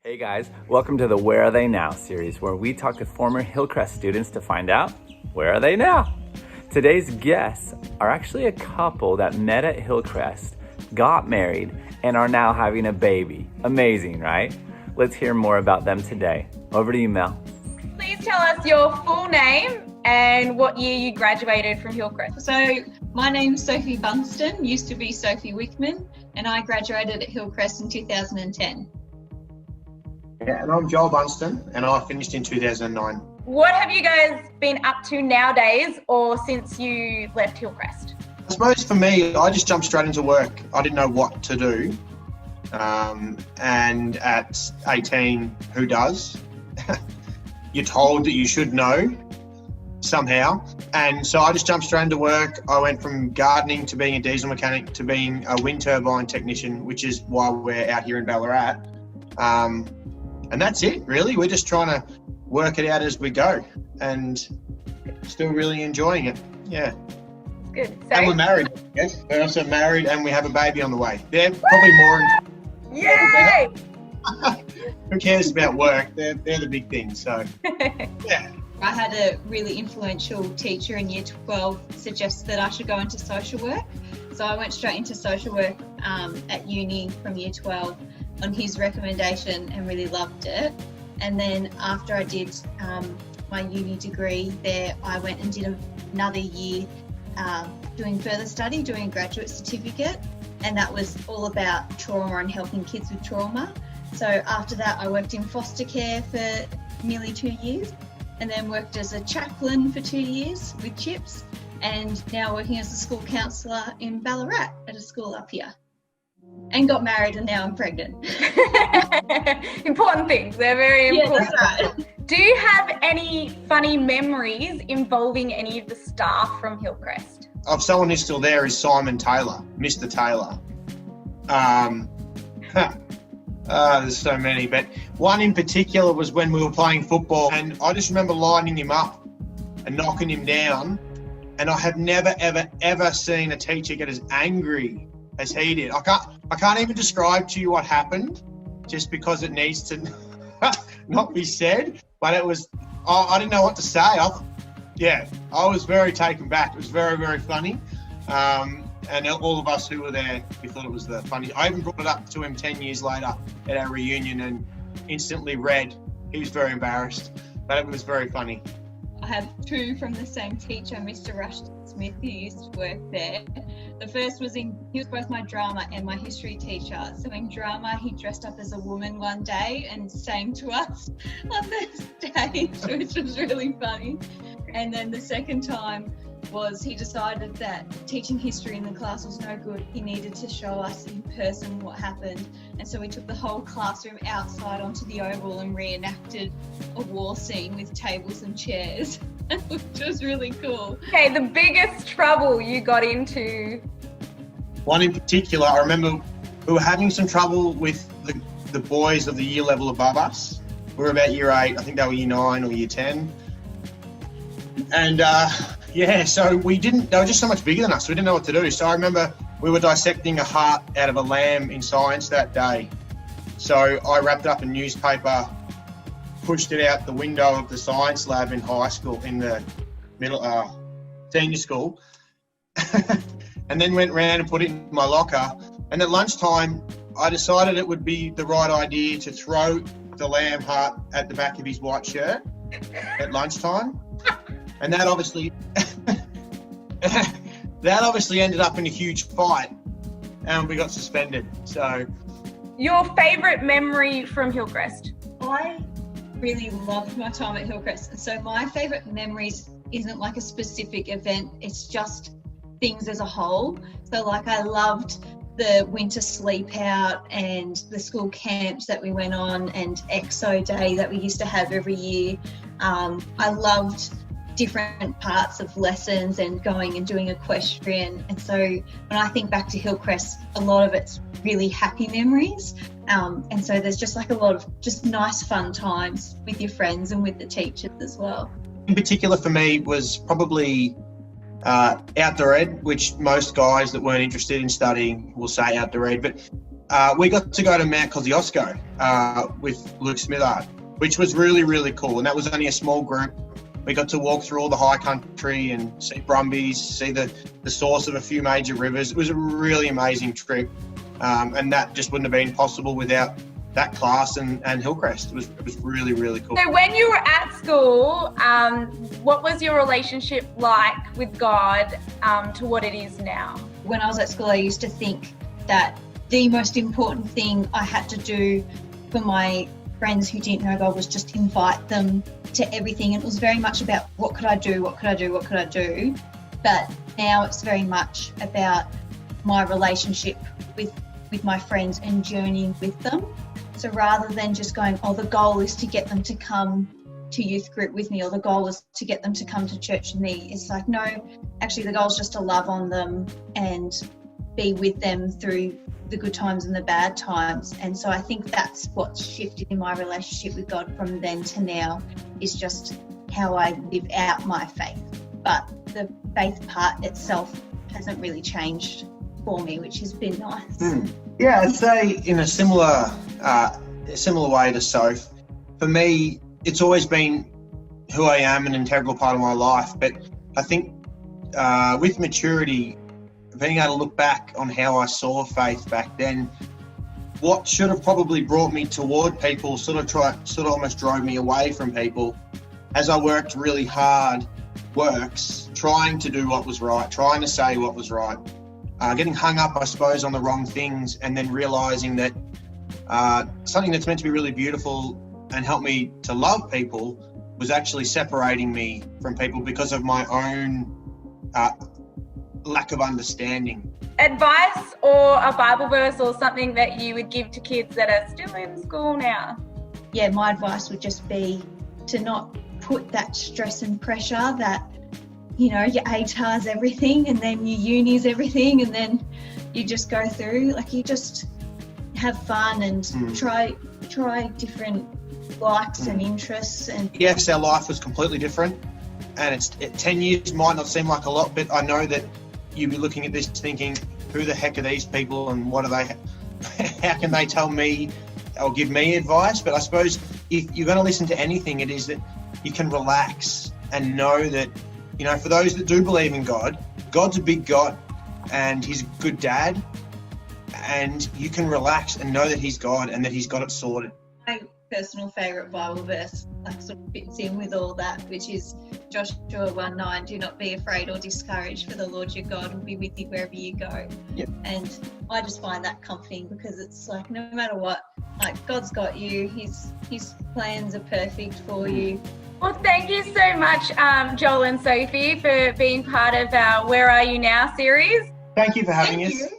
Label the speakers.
Speaker 1: Hey guys, welcome to the Where Are They Now series, where we talk to former Hillcrest students to find out, where are they now? Today's guests are actually a couple that met at Hillcrest, got married, and are now having a baby. Amazing, right? Let's hear more about them today. Over to you, Mel.
Speaker 2: Please tell us your full name and what year you graduated from Hillcrest.
Speaker 3: So my name's Sophie Bunston, used to be Sophie Wickman, and I graduated at Hillcrest in 2010.
Speaker 4: Yeah, and I'm Joel Bunston, and I finished in 2009.
Speaker 2: What have you guys been up to nowadays or since you left Hillcrest?
Speaker 4: I suppose for me, I just jumped straight into work. I didn't know what to do. And at 18, who does? You're told that you should know somehow. And so I just jumped straight into work. I went from gardening to being a diesel mechanic to being a wind turbine technician, which is why we're out here in Ballarat. And that's it, really. We're just trying to work it out as we go and still really enjoying it. Yeah.
Speaker 2: Good. So,
Speaker 4: And we're married, yes. We're also married and we have a baby on the way. They're probably more...
Speaker 2: yay!
Speaker 4: Who cares about work? They're the big things, so, yeah.
Speaker 3: I had a really influential teacher in year 12 suggest that I should go into social work. So I went straight into social work at uni from year 12 on his recommendation and really loved it. And then after I did my uni degree there, I went and did another year doing further study, doing a graduate certificate. And that was all about trauma and helping kids with trauma. So after that, I worked in foster care for nearly 2 years, and then worked as a chaplain for 2 years with CHIPS, and now working as a school counsellor in Ballarat at a school up here. And got married, and now I'm pregnant.
Speaker 2: Important things. They're very important.
Speaker 3: Yeah, that's right.
Speaker 2: Do you have any funny memories involving any of the staff from Hillcrest?
Speaker 4: Of someone who's still there is Simon Taylor, Mr. Taylor. There's so many, but one in particular was when we were playing football, and I just remember lining him up and knocking him down, and I have never, ever seen a teacher get as angry as he did. I can't even describe to you what happened, just because it needs to not be said, but it was, I didn't know what to say. I was very taken back. It was very, very funny. And all of us who were there, we thought it was the funniest. I even brought it up to him 10 years later at our reunion and instantly read. He was very embarrassed, but it was very funny.
Speaker 3: I have two from the same teacher, Mr. Rushton Smith, who used to work there. The first was he was both my drama and my history teacher. So in drama, he dressed up as a woman one day and sang to us on the stage, which was really funny. And then the second time was he decided that teaching history in the class was no good. He needed to show us in person what happened. And so we took the whole classroom outside onto the oval and reenacted a war scene with tables and chairs, which was really cool.
Speaker 2: Okay, the biggest trouble you got into?
Speaker 4: One in particular, I remember we were having some trouble with the boys of the year level above us. We were about year 8, I think they were year 9 or year 10. And so they were just so much bigger than us, so we didn't know what to do. So I remember we were dissecting a heart out of a lamb in science that day. So I wrapped it up in newspaper, pushed it out the window of the science lab in high school, in the senior school, and then went round and put it in my locker. And at lunchtime, I decided it would be the right idea to throw the lamb heart at the back of his white shirt at lunchtime. And that obviously ended up in a huge fight, and we got suspended. So,
Speaker 2: Your favourite memory from Hillcrest?
Speaker 3: I really loved my time at Hillcrest. And so my favourite memories isn't like a specific event, it's just things as a whole. So like I loved the winter sleep out and the school camps that we went on and EXO Day that we used to have every year. I loved different parts of lessons and going and doing equestrian. And so when I think back to Hillcrest, a lot of it's really happy memories. And so there's just like a lot of just nice fun times with your friends and with the teachers as well.
Speaker 4: in particular for me was probably outdoor ed, which most guys that weren't interested in studying will say outdoor ed, but we got to go to Mount Kosciuszko with Luke Smithard, which was really, really cool. And that was only a small group. We got to walk through all the high country and see Brumbies, see the source of a few major rivers. It was a really amazing trip. And that just wouldn't have been possible without that class and Hillcrest. It was really, really cool.
Speaker 2: So when you were at school, what was your relationship like with God to what it is now?
Speaker 3: When I was at school, I used to think that the most important thing I had to do for my friends who didn't know God was just invite them to everything. And it was very much about what could I do, what could I do, what could I do? But now it's very much about my relationship with my friends and journeying with them. So rather than just going, oh, the goal is to get them to come to youth group with me, or the goal is to get them to come to church with me, it's like, no, actually the goal is just to love on them and be with them through the good times and the bad times. And so I think that's what's shifted in my relationship with God from then to now, is just how I live out my faith. But the faith part itself hasn't really changed for me, which has been nice.
Speaker 4: Yeah, I'd say in a similar way to Soph, for me, it's always been who I am, an integral part of my life. But I think with maturity, being able to look back on how I saw faith back then, what should have probably brought me toward people sort of almost drove me away from people. As I worked really hard, trying to do what was right, trying to say what was right, getting hung up, I suppose, on the wrong things, and then realising that something that's meant to be really beautiful and help me to love people was actually separating me from people because of my own lack of understanding.
Speaker 2: Advice or a Bible verse or something that you would give to kids that are still in school now?
Speaker 3: Yeah, my advice would just be to not put that stress and pressure that, you know, your ATAR's everything and then your uni's everything, and then you just go through, like, you just have fun and try different likes and interests. And
Speaker 4: yes, our life was completely different, and 10 years might not seem like a lot, but I know that you'd be looking at this thinking, who the heck are these people and what are they, how can they tell me or give me advice? But I suppose if you're going to listen to anything, it is that you can relax and know that, you know, for those that do believe in God, God's a big God and he's a good dad, and you can relax and know that he's God and that he's got it sorted.
Speaker 3: My personal favourite Bible verse sort of fits in with all that, which is Joshua 1:9, do not be afraid or discouraged, for the Lord your God will be with you wherever you go.
Speaker 4: Yep.
Speaker 3: And I just find that comforting, because it's like, no matter what, like, God's got you, his plans are perfect for you.
Speaker 2: Well, thank you so much, Joel and Sophie, for being part of our Where Are You Now series.
Speaker 4: Thank you for having
Speaker 3: Thank
Speaker 4: us.
Speaker 3: you.